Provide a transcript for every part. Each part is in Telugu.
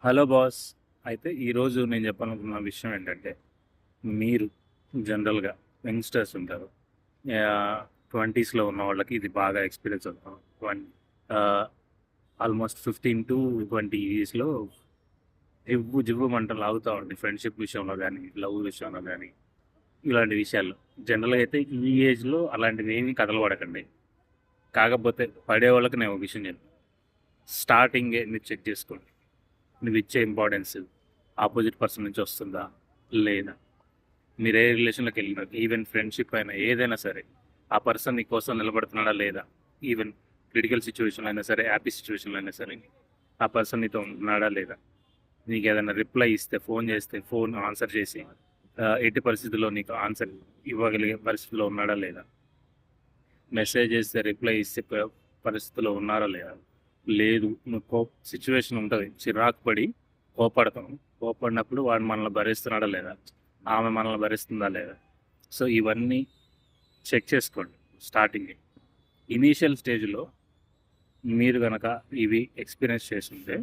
Hello boss. అయితే ఈరోజు నేను చెప్పాలనుకున్న విషయం ఏంటంటే, మీరు జనరల్గా యంగ్స్టర్స్ ఉంటారు. ట్వంటీస్లో ఉన్న వాళ్ళకి ఇది బాగా ఎక్స్పీరియన్స్ అవుతాం. ఆల్మోస్ట్ 15 to 20 ఇయర్స్లో జివ్వు జివ్వు మంటలు ఆగుతూ ఉంటాయి, ఫ్రెండ్షిప్ విషయంలో కానీ, లవ్ విషయంలో కానీ, ఇలాంటి విషయాల్లో. జనరల్గా అయితే ఈ ఏజ్లో అలాంటివి ఏమీ కథలు పడకండి. కాకపోతే పడే వాళ్ళకి నేను ఒక విషయం చెప్పాను. స్టార్టింగే మీరు చెక్ చేసుకోండి, నువ్వు ఇచ్చే ఇంపార్టెన్స్ ఆపోజిట్ పర్సన్ నుంచి వస్తుందా లేదా. మీరు ఏ రిలేషన్లోకి వెళ్ళినా, ఈవెన్ ఫ్రెండ్షిప్ అయినా ఏదైనా సరే, ఆ పర్సన్ నీ కోసం నిలబడుతున్నాడా లేదా. ఈవెన్ క్రిటికల్ సిచ్యువేషన్లో అయినా సరే, హ్యాపీ సిచ్యువేషన్లో అయినా సరే, ఆ పర్సన్ నీతో ఉన్నాడా లేదా. నీకు ఏదైనా రిప్లై ఇస్తే, ఫోన్ చేస్తే ఫోన్ ఆన్సర్ చేసి ఎట్టి పరిస్థితుల్లో నీకు ఆన్సర్ ఇవ్వగలిగే పరిస్థితిలో ఉన్నాడా లేదా. మెసేజ్ చేస్తే రిప్లై ఇస్తే పరిస్థితిలో ఉన్నారా లేదా. లేదు, నువ్వు సిచ్యువేషన్ ఉంటుంది, చిరాకు పడి కోపడతాం. కోపడినప్పుడు వాడు మనల్ని భరిస్తున్నాడా లేదా, ఆమె మనల్ని భరిస్తుందా లేదా. సో ఇవన్నీ చెక్ చేసుకోండి స్టార్టింగ్. ఇనీషియల్ స్టేజ్లో మీరు కనుక ఇవి ఎక్స్పీరియన్స్ చేస్తుంటే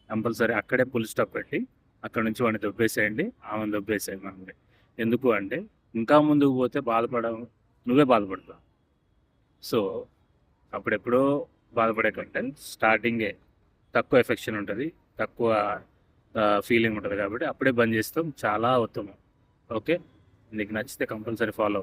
కంపల్సరీ అక్కడే ఫుల్ స్టాప్ పెట్టి అక్కడ నుంచి వాడిని దొబ్బేసేయండి, ఆమెను దొబ్బేసేయండి. ఎందుకు అంటే ఇంకా ముందుకు పోతే నువ్వే బాధపడతావు. సో అప్పుడెప్పుడో బాధపడే కంటే స్టార్టింగే తక్కువ ఎఫెక్షన్ ఉంటుంది, తక్కువ ఫీలింగ్ ఉంటుంది, కాబట్టి అప్పుడే బంద్ చేస్తాం, చాలా ఉత్తమం. ఓకే, నీకు నచ్చితే కంపల్సరీ ఫాలో.